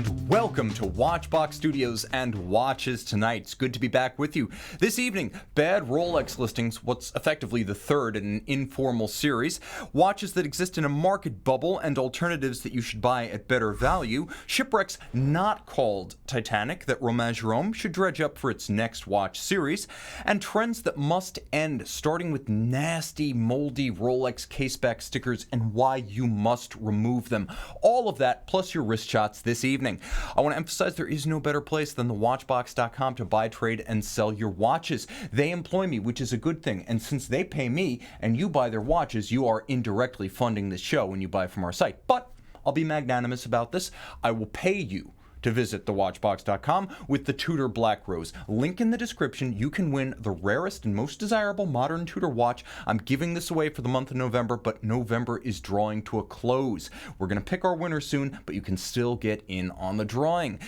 and welcome to Watchbox Studios and Watches Tonight. It's good to be back with you. This evening, bad Rolex listings, what's effectively the third in an informal series, watches that exist in a market bubble and alternatives that you should buy at better value, shipwrecks not called Titanic that Vacheron should dredge up for its next watch series, and trends that must end, starting with nasty, moldy Rolex caseback stickers and why you must remove them. All of that, plus your wrist shots this evening. I want to emphasize there is no better place than thewatchbox.com to buy, trade, and sell your watches. They employ me, which is a good thing, and since they pay me and you buy their watches, you are indirectly funding this show when you buy from our site. But I'll be magnanimous about this. I will pay you to visit thewatchbox.com with the Tudor Black Rose. Link in the description. You can win the rarest and most desirable modern Tudor watch. I'm giving this away for the month of November, but November is drawing to a close. We're going to pick our winner soon, but you can still get in on the drawing.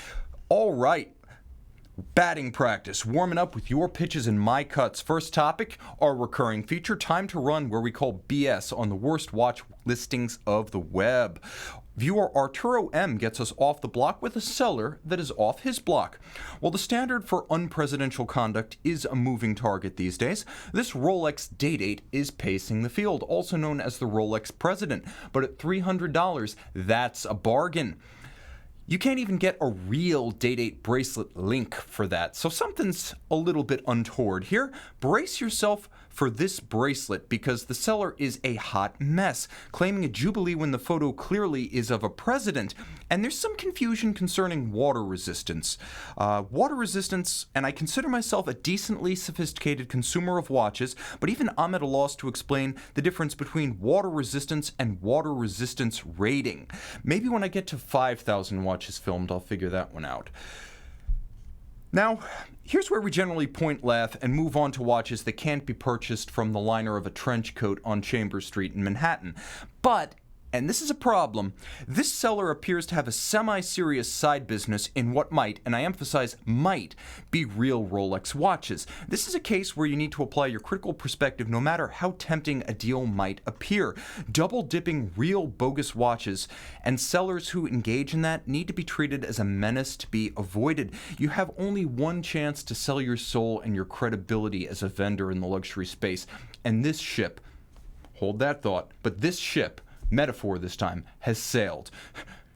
All right. Batting practice, warming up with your pitches and my cuts. First topic, our recurring feature, Time to Run, where we call BS on the worst watch listings of the web. Viewer Arturo M gets us off the block with a seller that is off his block. While the standard for unpresidential conduct is a moving target these days, this Rolex Day Date is pacing the field, also known as the Rolex President. But at $300, that's a bargain. You can't even get a real Day Date bracelet link for that, so something's a little bit untoward here. Brace yourself for this bracelet because the seller is a hot mess, claiming a jubilee when the photo clearly is of a president. And there's some confusion concerning water resistance. Water resistance, and I consider myself a decently sophisticated consumer of watches, but even I'm at a loss to explain the difference between water resistance and water resistance rating. Maybe when I get to 5,000 watches filmed, I'll figure that one out. Now, here's where we generally point laugh and move on to watches that can't be purchased from the liner of a trench coat on Chambers Street in Manhattan. But, and this is a problem, this seller appears to have a semi-serious side business in what might, and I emphasize might, be real Rolex watches. This is a case where you need to apply your critical perspective no matter how tempting a deal might appear. Double-dipping real bogus watches and sellers who engage in that need to be treated as a menace to be avoided. You have only one chance to sell your soul and your credibility as a vendor in the luxury space. And this ship, hold that thought, but this ship, metaphor this time, has sailed.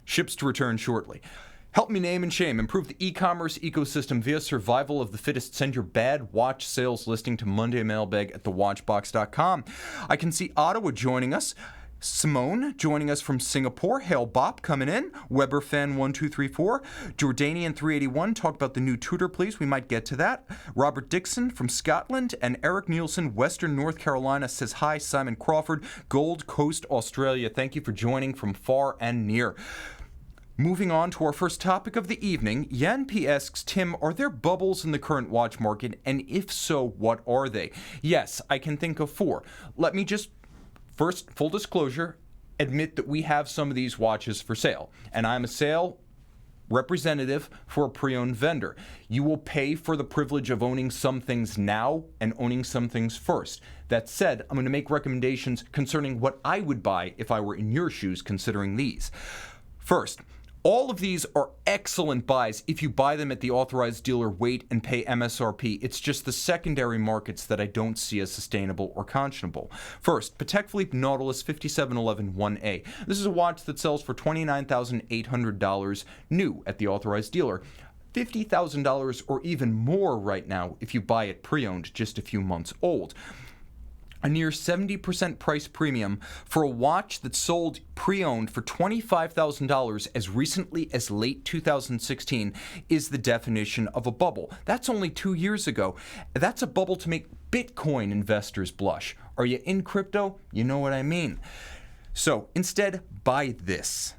Ships to return shortly. Help me name and shame. Improve the e-commerce ecosystem via survival of the fittest. Send your bad watch sales listing to Monday Mailbag at thewatchbox.com. I can see Ottawa joining us. Simone joining us from Singapore. Hail Bop coming in. Weber Fan 1234. Jordanian 381 talk about the new Tudor, please. We might get to that. Robert Dixon from Scotland and Eric Nielsen, Western North Carolina, says hi. Simon Crawford, Gold Coast, Australia. Thank you for joining from far and near. Moving on to our first topic of the evening, Yan P asks, Tim, are there bubbles in the current watch market? And if so, what are they? Yes, I can think of four. Let me just first, full disclosure, admit that we have some of these watches for sale, and I'm a sale representative for a pre-owned vendor. You will pay for the privilege of owning some things now and owning some things first. That said, I'm going to make recommendations concerning what I would buy if I were in your shoes considering these. First, all of these are excellent buys if you buy them at the authorized dealer weight and pay MSRP. It's just the secondary markets that I don't see as sustainable or conscionable. First, Patek Philippe Nautilus 5711 1A. This is a watch that sells for $29,800 new at the authorized dealer. $50,000 or even more right now if you buy it pre-owned, just a few months old. A near 70% price premium for a watch that sold pre-owned for $25,000 as recently as late 2016 is the definition of a bubble. That's only 2 years ago. That's a bubble to make Bitcoin investors blush. Are you in crypto? You know what I mean. So instead, buy this.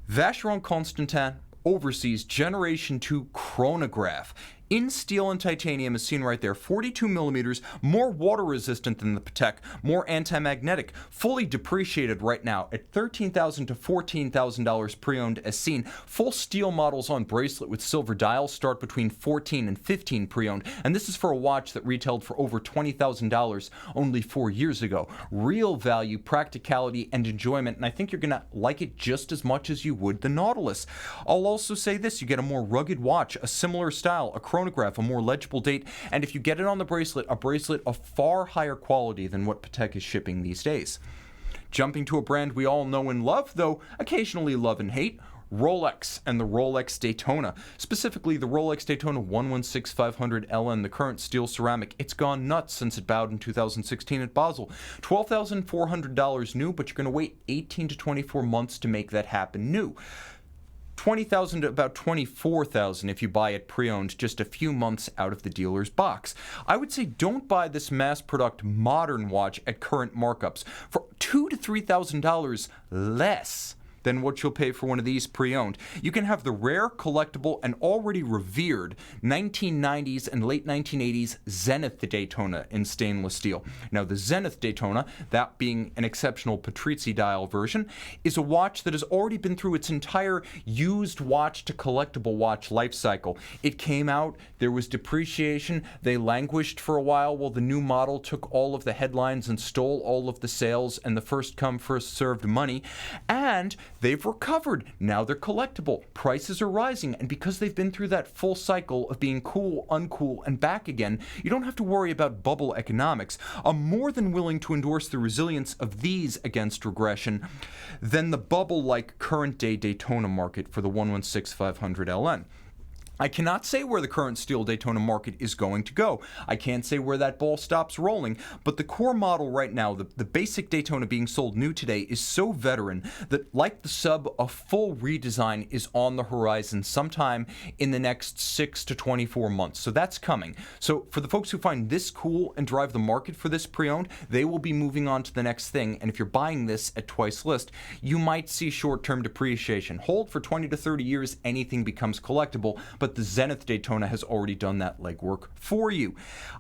Vacheron Constantin Overseas Generation 2 chronograph. in steel and titanium, as seen right there, 42 millimeters, more water resistant than the Patek, more anti-magnetic, fully depreciated right now at $13,000 to $14,000 pre-owned as seen. Full steel models on bracelet with silver dials start between $14,000 and $15,000 pre-owned, and this is for a watch that retailed for over $20,000 only 4 years ago. Real value, practicality, and enjoyment, and I think you're going to like it just as much as you would the Nautilus. I'll also say this, you get a more rugged watch, a similar style, a chronograph, a more legible date, and if you get it on the bracelet, a bracelet of far higher quality than what Patek is shipping these days. Jumping to a brand we all know and love, though occasionally love and hate, Rolex and the Rolex Daytona, specifically the Rolex Daytona 116500 LN, the current steel ceramic. It's gone nuts since it bowed in 2016 at Basel. $12,400 new, but you're going to wait 18 to 24 months to make that happen new. $20,000 to about $24,000 if you buy it pre-owned, just a few months out of the dealer's box. I would say don't buy this mass product modern watch at current markups for $2,000 to $3,000 less than what you'll pay for one of these pre-owned. You can have the rare, collectible, and already revered 1990s and late 1980s Zenith Daytona in stainless steel. Now, the Zenith Daytona, that being an exceptional Patrizzi dial version, is a watch that has already been through its entire used watch to collectible watch life cycle. It came out, there was depreciation, they languished for a while the new model took all of the headlines and stole all of the sales and the first come, first served money, and they've recovered. Now they're collectible. Prices are rising, and because they've been through that full cycle of being cool, uncool, and back again, you don't have to worry about bubble economics. I'm more than willing to endorse the resilience of these against regression than the bubble-like current-day Daytona market for the 116500 LN. I cannot say where the current steel Daytona market is going to go. I can't say where that ball stops rolling, but the core model right now, the basic Daytona being sold new today, is so veteran that, like the sub, a full redesign is on the horizon sometime in the next 6 to 24 months. So that's coming. So for the folks who find this cool and drive the market for this pre-owned, they will be moving on to the next thing, and if you're buying this at twice list, you might see short-term depreciation. Hold for 20 to 30 years, anything becomes collectible, but the Zenith Daytona has already done that legwork for you.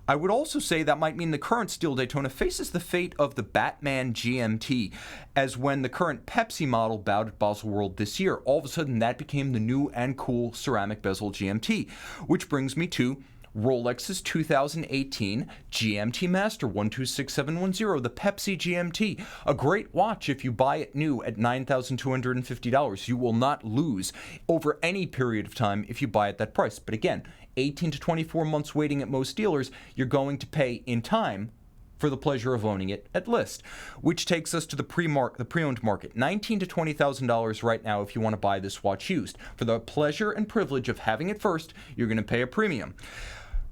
I would also say that might mean the current steel Daytona faces the fate of the Batman GMT, as when the current Pepsi model bowed at Basel World this year, all of a sudden that became the new and cool ceramic bezel GMT, which brings me to Rolex's 2018 GMT Master 126710, the Pepsi GMT. A great watch if you buy it new at $9,250. You will not lose over any period of time if you buy at that price. But again, 18 to 24 months waiting at most dealers, you're going to pay in time for the pleasure of owning it at list, which takes us to the pre-owned market. $19,000 to $20,000 right now if you want to buy this watch used. For the pleasure and privilege of having it first, you're going to pay a premium.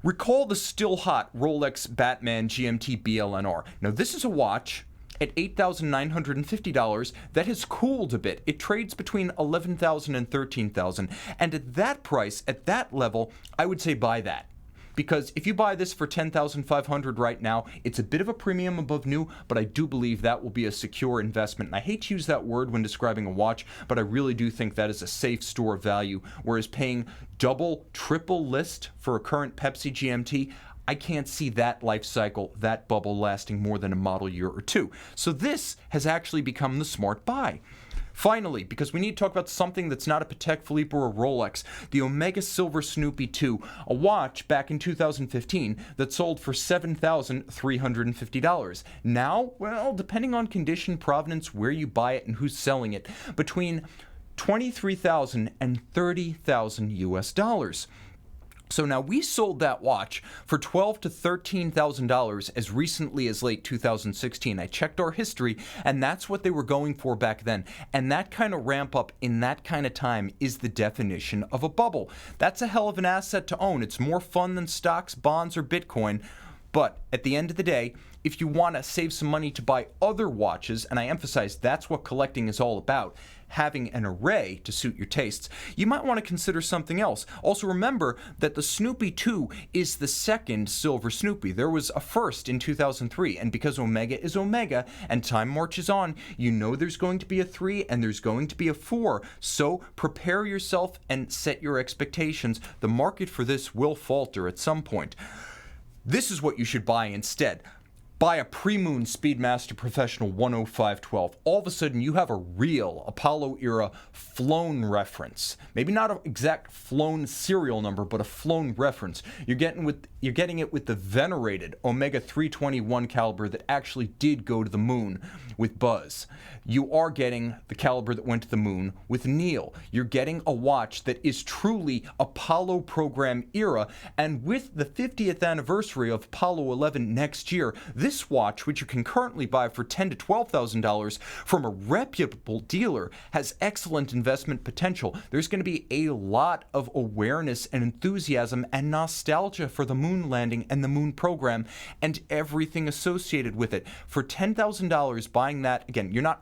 Recall the still hot Rolex Batman GMT BLNR. Now this is a watch at $8,950 that has cooled a bit. It trades between $11,000 and $13,000, and at that price, at that level, I would say buy that. Because if you buy this for $10,500 right now, it's a bit of a premium above new, but I do believe that will be a secure investment. And I hate to use that word when describing a watch, but I really do think that is a safe store of value, whereas paying double, triple list for a current Pepsi GMT, I can't see that life cycle, that bubble lasting more than a model year or two. So this has actually become the smart buy. Finally, because we need to talk about something that's not a Patek Philippe or a Rolex, the Omega Silver Snoopy 2, a watch back in 2015 that sold for $7,350. Now, well, depending on condition, provenance, where you buy it, and who's selling it, between $23,000 and $30,000 US. So now we sold that watch for $12,000 to $13,000 as recently as late 2016. I checked our history, and that's what they were going for back then. And that kind of ramp up in that kind of time is the definition of a bubble. That's a hell of an asset to own. It's more fun than stocks, bonds, or Bitcoin. But at the end of the day, if you want to save some money to buy other watches, and I emphasize that's what collecting is all about, having an array to suit your tastes, you might want to consider something else. Also remember that the Snoopy 2 is the second silver Snoopy. There was a first in 2003, and because Omega is Omega and time marches on, you know there's going to be a 3 and there's going to be a 4. So prepare yourself and set your expectations. The market for this will falter at some point. This is what you should buy instead. Buy a pre-moon Speedmaster Professional 10512. All of a sudden, you have a real Apollo-era flown reference. Maybe not an exact flown serial number, but a flown reference. You're getting it with the venerated Omega 321 caliber that actually did go to the moon with Buzz. You are getting the caliber that went to the moon with Neil. You're getting a watch that is truly Apollo program era, and with the 50th anniversary of Apollo 11 next year, this watch, which you can currently buy for $10,000 to $12,000 from a reputable dealer, has excellent investment potential. There's going to be a lot of awareness and enthusiasm and nostalgia for the moon landing and the moon program and everything associated with it. For $10,000, buying that, again, you're not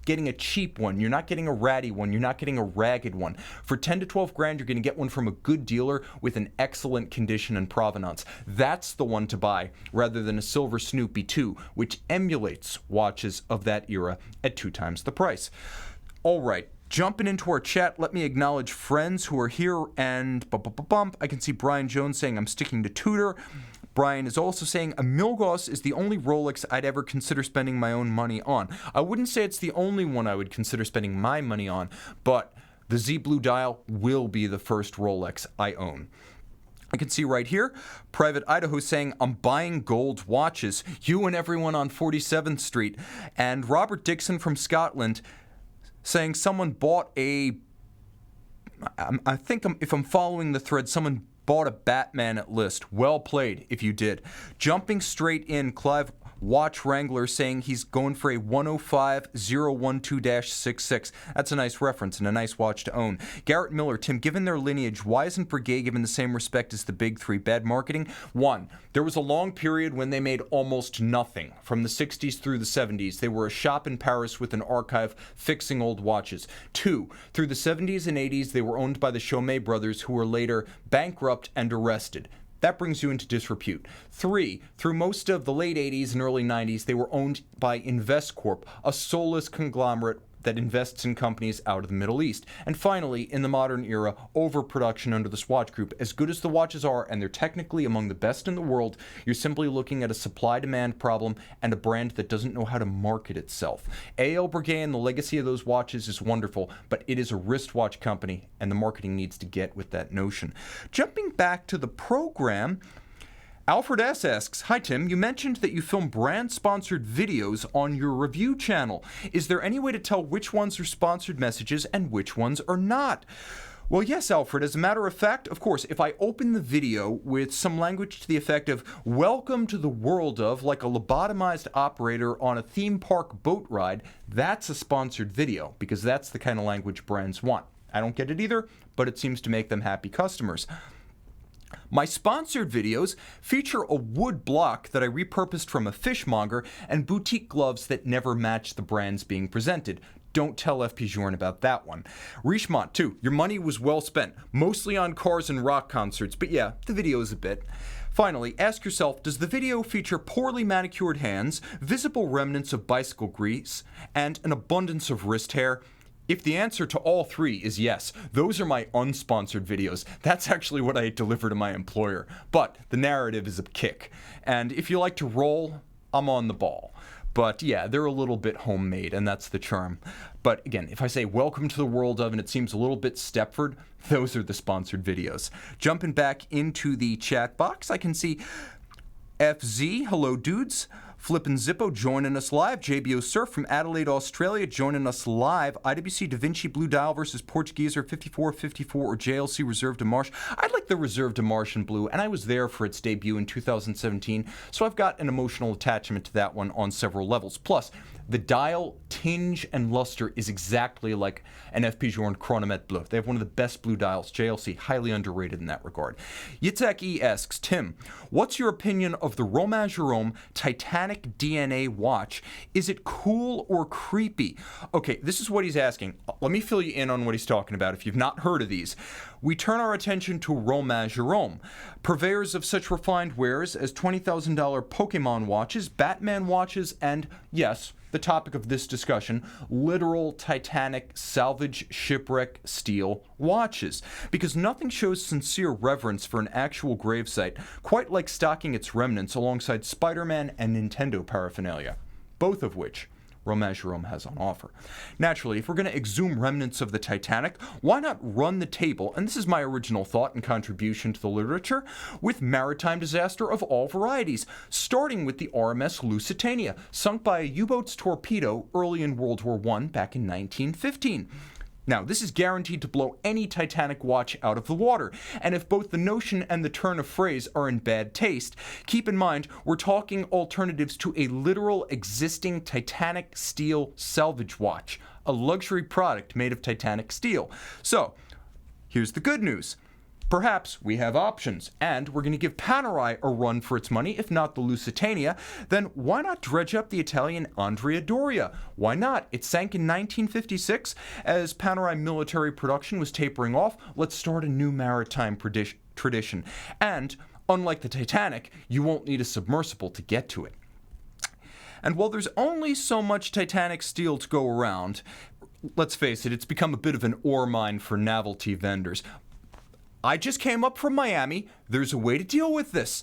getting a cheap one, you're not getting a ratty one, you're not getting a ragged one. For 10 to 12 grand, you're going to get one from a good dealer with an excellent condition and provenance. That's the one to buy, rather than a silver Snoopy 2, which emulates watches of that era at 2 times the price. All right. Jumping into our chat, let me acknowledge friends who are here, and I can see Brian Jones saying, I'm sticking to Tudor. Brian is also saying, a Milgauss is the only Rolex I'd ever consider spending my own money on. I wouldn't say it's the only one I would consider spending my money on, but the Z Blue dial will be the first Rolex I own. I can see right here, Private Idaho saying, I'm buying gold watches. You and everyone on 47th Street. And Robert Dixon from Scotland saying someone bought if I'm following the thread, someone bought a Batman at list. Well played if you did. Jumping straight in, Clive Watch Wrangler saying he's going for a 105012-66. That's a nice reference and a nice watch to own. Garrett Miller, Tim, given their lineage, why isn't Breguet given the same respect as the big 3? Bad marketing? 1, there was a long period when they made almost nothing. From the 60s through the 70s, they were a shop in Paris with an archive fixing old watches. 2, through the 70s and 80s, they were owned by the Chaumet brothers, who were later bankrupt and arrested. That brings you into disrepute. 3, through most of the late 80s and early 90s, they were owned by InvestCorp, a soulless conglomerate that invests in companies out of the Middle East. And finally, in the modern era, overproduction under the Swatch Group. As good as the watches are, and they're technically among the best in the world, you're simply looking at a supply-demand problem and a brand that doesn't know how to market itself. A.L. Breguet and the legacy of those watches is wonderful, but it is a wristwatch company, and the marketing needs to get with that notion. Jumping back to the program, Alfred S. asks, hi Tim, you mentioned that you film brand-sponsored videos on your review channel. Is there any way to tell which ones are sponsored messages and which ones are not? Well, yes, Alfred. As a matter of fact, of course, if I open the video with some language to the effect of, welcome to the world of, like a lobotomized operator on a theme park boat ride, that's a sponsored video, because that's the kind of language brands want. I don't get it either, but it seems to make them happy customers. My sponsored videos feature a wood block that I repurposed from a fishmonger and boutique gloves that never match the brands being presented. Don't tell FP Journe about that one. Richemont, too. Your money was well spent, mostly on cars and rock concerts, but yeah, the video is a bit. Finally, ask yourself, does the video feature poorly manicured hands, visible remnants of bicycle grease, and an abundance of wrist hair? If the answer to all 3 is yes, those are my unsponsored videos. That's actually what I deliver to my employer. But the narrative is a kick. And if you like to roll, I'm on the ball. But yeah, they're a little bit homemade, and that's the charm. But again, if I say welcome to the world of, and it seems a little bit Stepford, those are the sponsored videos. Jumping back into the chat box, I can see FZ, hello dudes. Flippin' Zippo joining us live. JBO Surf from Adelaide, Australia joining us live. IWC Da Vinci Blue Dial versus Portuguese or 5454 or JLC Reserve de Marche. I'd like the Reserve de Marche in blue, and I was there for its debut in 2017, so I've got an emotional attachment to that one on several levels. Plus, the dial tinge and luster is exactly like an FP Journe Chronomètre Bleu. They have one of the best blue dials. JLC, highly underrated in that regard. Yitzhak E asks, Tim, what's your opinion of the Romain Jerome Titanic Titanic DNA watch. Is it cool or creepy? Okay, this is what he's asking. Let me fill you in on what he's talking about if you've not heard of these. We turn our attention to Vacheron, purveyors of such refined wares as $20,000 Pokemon watches, Batman watches, and, yes, the topic of this discussion, literal Titanic salvage shipwreck steel watches. Because nothing shows sincere reverence for an actual gravesite quite like stocking its remnants alongside Spider-Man and Nintendo paraphernalia, both of which Vacheron has on offer. Naturally, if we're going to exhume remnants of the Titanic, why not run the table, and this is my original thought and contribution to the literature, with maritime disaster of all varieties, starting with the RMS Lusitania, sunk by a U-boat's torpedo early in World War I back in 1915. Now, this is guaranteed to blow any Titanic watch out of the water, and if both the notion and the turn of phrase are in bad taste, keep in mind we're talking alternatives to a literal existing Titanic steel salvage watch, a luxury product made of Titanic steel. So, here's the good news. Perhaps we have options, and we're going to give Panerai a run for its money, if not the Lusitania. Then why not dredge up the Italian Andrea Doria? Why not? It sank in 1956. As Panerai military production was tapering off, let's start a new maritime tradition. And, unlike the Titanic, you won't need a submersible to get to it. And while there's only so much Titanic steel to go around, let's face it, it's become a bit of an ore mine for novelty vendors. I just came up from Miami. There's a way to deal with this.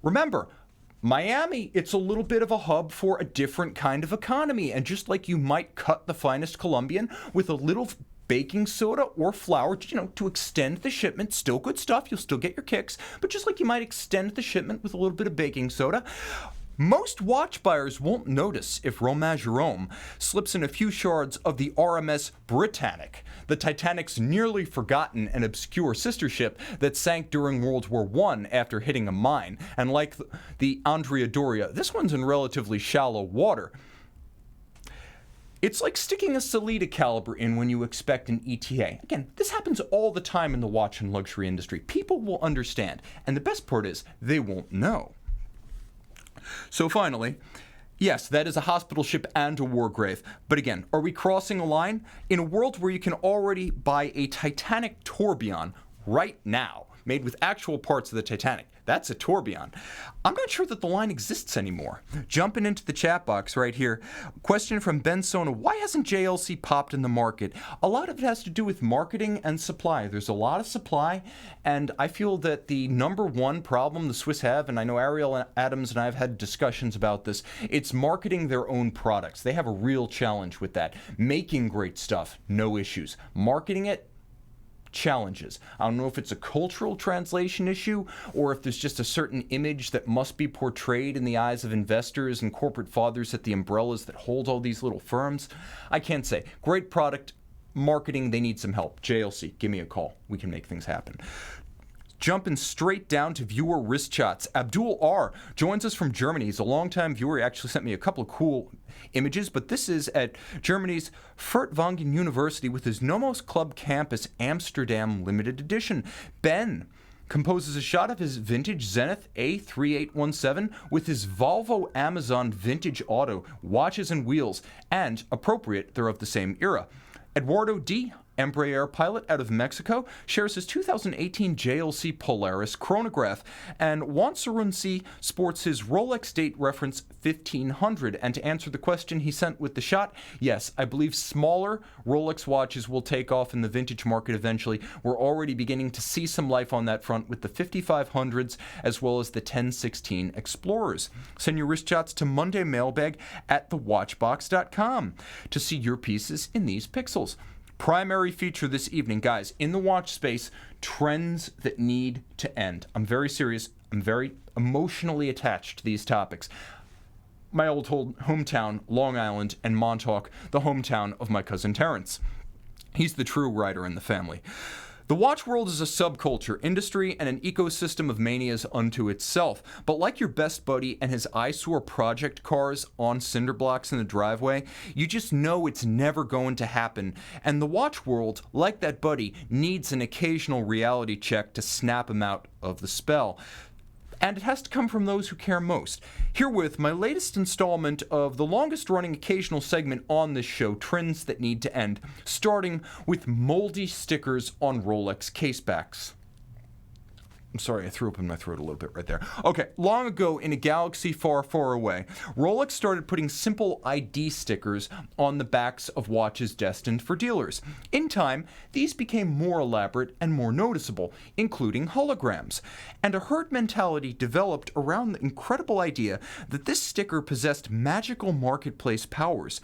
Remember, Miami, it's a little bit of a hub for a different kind of economy. And just like you might cut the finest Colombian with a little baking soda or flour, to extend the shipment, still good stuff, you'll still get your kicks, but just like you might extend the shipment with a little bit of baking soda, most watch buyers won't notice if Vacheron slips in a few shards of the RMS Britannic, the Titanic's nearly forgotten and obscure sister ship that sank during World War I after hitting a mine. And like the Andrea Doria, this one's in relatively shallow water. It's like sticking a Salida caliber in when you expect an ETA. Again, this happens all the time in the watch and luxury industry. People will understand, and the best part is they won't know. So finally, yes, that is a hospital ship and a war grave. But again, are we crossing a line? In a world where you can already buy a Titanic tourbillon right now, made with actual parts of the Titanic, that's a tourbillon. I'm not sure that the line exists anymore. Jumping into the chat box right here, question from Ben Sona, why hasn't JLC popped in the market? A lot of it has to do with marketing and supply. There's a lot of supply, and I feel that the number one problem the Swiss have, and I know Ariel Adams and I have had discussions about this, it's marketing their own products. They have a real challenge with that. Making great stuff, no issues. Marketing it, challenges. I don't know if it's a cultural translation issue or if there's just a certain image that must be portrayed in the eyes of investors and corporate fathers at the umbrellas that hold all these little firms. I can't say. Great product, marketing, they need some help. JLC, give me a call. We can make things happen. Jumping straight down to viewer wrist shots. Abdul R. joins us from Germany. He's a longtime viewer. He actually sent me a couple of cool images, but this is at Germany's Furtwangen University with his Nomos Club Campus Amsterdam limited edition. Ben composes a shot of his vintage Zenith A3817 with his Volvo Amazon vintage auto, watches and wheels, and, appropriate, they're of the same era. Eduardo D., Embraer pilot out of Mexico, shares his 2018 JLC Polaris chronograph, and Wansarunsi sports his Rolex Date reference 1500. And to answer the question he sent with the shot, yes, I believe smaller Rolex watches will take off in the vintage market eventually. We're already beginning to see some life on that front with the 5500s as well as the 1016 Explorers. Send your wrist shots to mondaymailbag@thewatchbox.com to see your pieces in these pixels. Primary feature this evening, guys, in the watch space, trends that need to end. I'm very serious. I'm very emotionally attached to these topics. My old hometown, Long Island, and Montauk, the hometown of my cousin Terrence. He's the true writer in the family. The watch world is a subculture, industry, and an ecosystem of manias unto itself. But like your best buddy and his eyesore project cars on cinder blocks in the driveway, you just know it's never going to happen. And the watch world, like that buddy, needs an occasional reality check to snap him out of the spell. and it has to come from those who care most. Herewith, my latest installment of the longest-running occasional segment on this show, Trends That Need to End, starting with moldy stickers on Rolex casebacks. I'm sorry, I threw up in my throat a little bit right there. Okay, long ago in a galaxy far, far away, Rolex started putting simple ID stickers on the backs of watches destined for dealers. In time, these became more elaborate and more noticeable, including holograms. And a herd mentality developed around the incredible idea that this sticker possessed magical marketplace powers.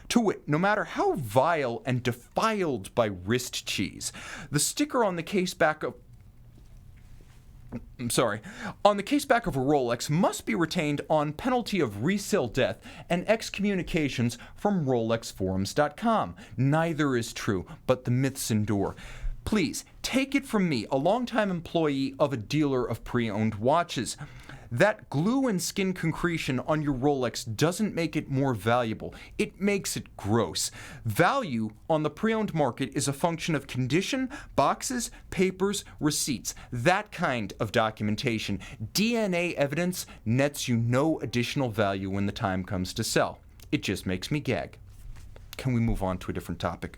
To wit, no matter how vile and defiled by wrist cheese, the sticker on the caseback of on the caseback of a Rolex must be retained on penalty of resale death and excommunications from RolexForums.com. Neither is true, but the myths endure. Please, take it from me, a longtime employee of a dealer of pre-owned watches. That glue and skin concretion on your Rolex doesn't make it more valuable. It makes it gross. Value on the pre-owned market is a function of condition, boxes, papers, receipts. That kind of documentation. DNA evidence nets you no additional value when the time comes to sell. It just makes me gag. Can we move on to a different topic?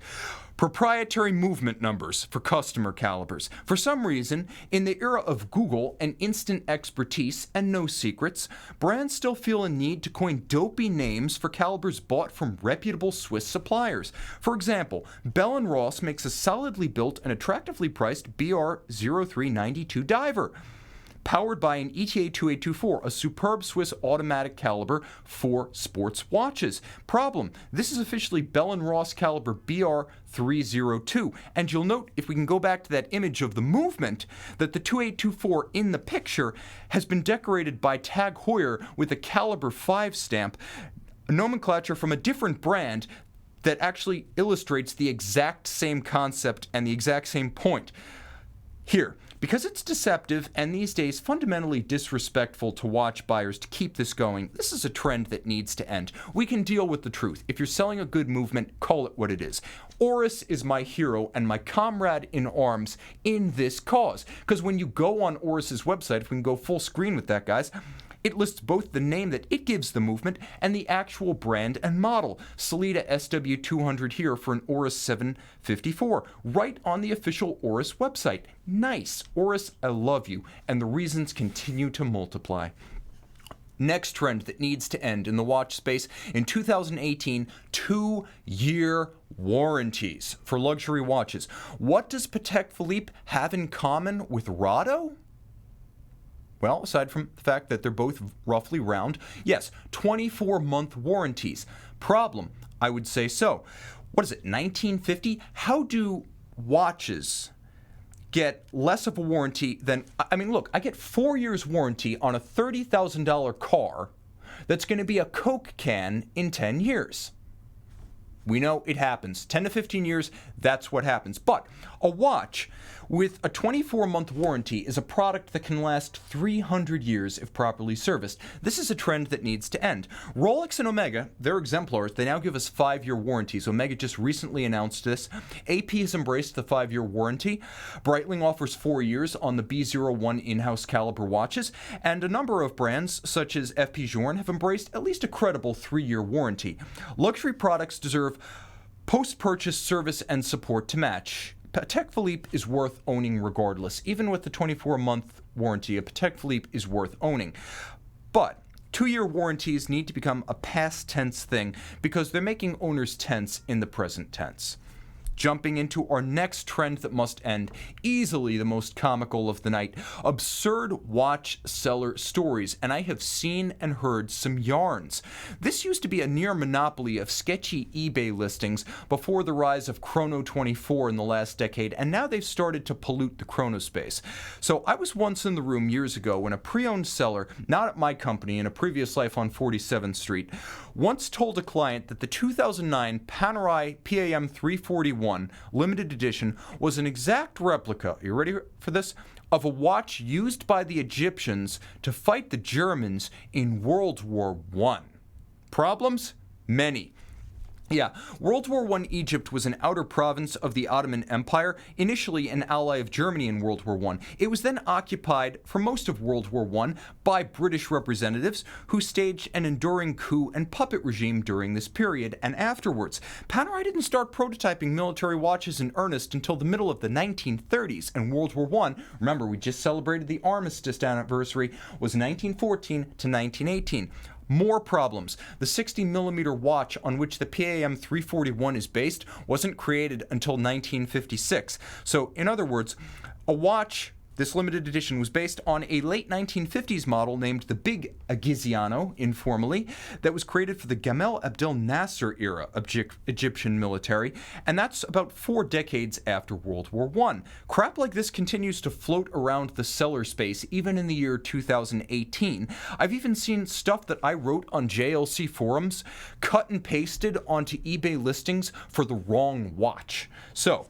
Proprietary movement numbers for customer calibers. For some reason, in the era of Google and instant expertise and no secrets, brands still feel a need to coin dopey names for calibers bought from reputable Swiss suppliers. For example, Bell & Ross makes a solidly built and attractively priced BR0392 diver, powered by an ETA 2824, a superb Swiss automatic caliber for sports watches. Problem, this is officially Bell & Ross caliber BR302, and you'll note, if we can go back to that image of the movement, that the 2824 in the picture has been decorated by Tag Heuer with a caliber 5 stamp, a nomenclature from a different brand that actually illustrates the exact same concept and the exact same point. Here, because it's deceptive and these days fundamentally disrespectful to watch buyers to keep this going, this is a trend that needs to end. We can deal with the truth. If you're selling a good movement, call it what it is. Oris is my hero and my comrade in arms in this cause. Because when you go on Oris's website, if we can go full screen with that, guys, it lists both the name that it gives the movement and the actual brand and model. Sellita SW200 here for an Oris 754, right on the official Oris website. Nice. Oris, I love you, and the reasons continue to multiply. Next trend that needs to end in the watch space in 2018, 2-year warranties for luxury watches. What does Patek Philippe have in common with Rado? Well, aside from the fact that they're both roughly round, yes, 24-month warranties. Problem, I would say so. What is it, 1950? How do watches get less of a warranty than, I mean, look, I get 4 years warranty on a $30,000 car that's going to be a Coke can in 10 years. We know it happens. 10 to 15 years, that's what happens. But a watch with a 24-month warranty is a product that can last 300 years if properly serviced. This is a trend that needs to end. Rolex and Omega, they're exemplars. They now give us 5-year warranties. Omega just recently announced this. AP has embraced the 5-year warranty. Breitling offers 4 years on the B01 in-house caliber watches. And a number of brands, such as FP Journe, have embraced at least a credible 3-year warranty. Luxury products deserve post-purchase service and support to match. Patek Philippe is worth owning regardless. Even with the 24-month warranty, a Patek Philippe is worth owning. But 2-year warranties need to become a past tense thing because they're making owners tense in the present tense. Jumping into our next trend that must end, easily the most comical of the night, absurd watch seller stories, and I have seen and heard some yarns. This used to be a near monopoly of sketchy eBay listings before the rise of Chrono24 in the last decade, and now they've started to pollute the chronospace. So I was once in the room years ago when a pre-owned seller, not at my company, in a previous life on 47th Street, once told a client that the 2009 Panerai PAM 341 limited edition was an exact replica, you ready for this, of a watch used by the Egyptians to fight the Germans in World War I. Problems? Many. Yeah, World War I Egypt was an outer province of the Ottoman Empire, initially an ally of Germany in World War I. It was then occupied for most of World War I by British representatives who staged an enduring coup and puppet regime during this period and afterwards. Panerai didn't start prototyping military watches in earnest until the middle of the 1930s, and World War I, remember we just celebrated the armistice anniversary, was 1914 to 1918. More problems. The 60mm watch on which the PAM 341 is based wasn't created until 1956. So, in other words, a watch, this limited edition, was based on a late 1950s model named the Big Agiziano, informally, that was created for the Gamal Abdel Nasser era of Egyptian military, and that's about 4 decades after World War I. Crap like this continues to float around the seller space even in the year 2018. I've even seen stuff that I wrote on JLC forums cut and pasted onto eBay listings for the wrong watch. So,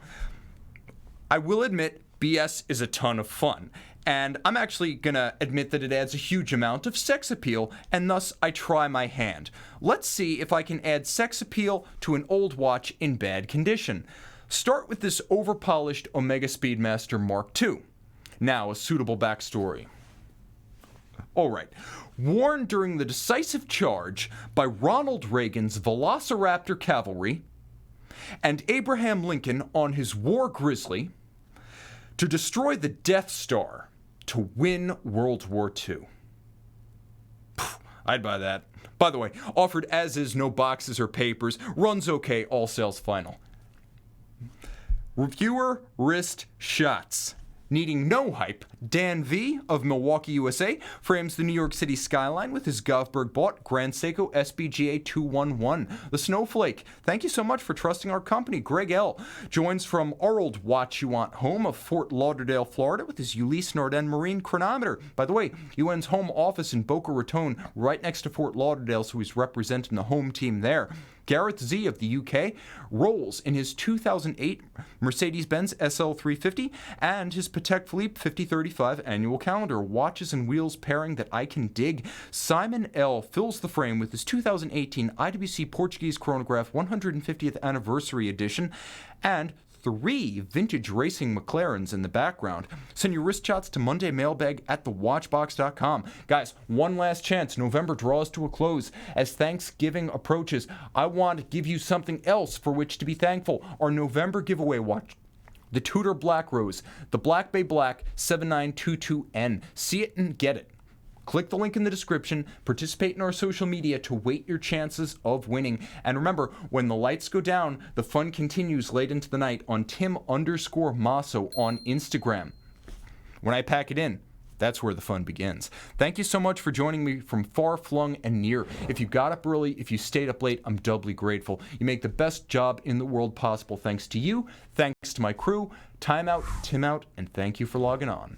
I will admit, BS is a ton of fun, and I'm actually gonna admit that it adds a huge amount of sex appeal, and thus I try my hand. Let's see if I can add sex appeal to an old watch in bad condition. Start with this overpolished Omega Speedmaster Mark II. Now, a suitable backstory. Alright, worn during the decisive charge by Ronald Reagan's Velociraptor Cavalry and Abraham Lincoln on his War Grizzly, to destroy the Death Star to win World War II. I'd buy that. By the way, offered as is, no boxes or papers, runs okay, all sales final. Reviewer wrist shots. Needing no hype, Dan V of Milwaukee, USA, frames the New York City skyline with his Govberg bought Grand Seiko SBGA 211. The Snowflake. Thank you so much for trusting our company. Greg L joins from our old Watch You Want home of Fort Lauderdale, Florida, with his Ulysse Nardin Marine chronometer. By the way, UN's home office in Boca Raton, right next to Fort Lauderdale, so he's representing the home team there. Gareth Z of the UK rolls in his 2008 Mercedes-Benz SL350 and his Patek Philippe 5035 annual calendar, watches and wheels pairing that I can dig. Simon L fills the frame with his 2018 IWC Portuguese Chronograph 150th Anniversary Edition and 3 vintage racing McLarens in the background. Send your wrist shots to mondaymailbag@thewatchbox.com. Guys, one last chance. November draws to a close. As Thanksgiving approaches, I want to give you something else for which to be thankful. Our November giveaway watch. The Tudor Black Rose, the Black Bay Black 7922N. See it and get it. Click the link in the description, participate in our social media to weight your chances of winning. And remember, when the lights go down, the fun continues late into the night on Tim_Mosso on Instagram. When I pack it in, that's where the fun begins. Thank you so much for joining me from far flung and near. If you got up early, if you stayed up late, I'm doubly grateful. You make the best job in the world possible. Thanks to you, thanks to my crew. Time out, Tim out, and thank you for logging on.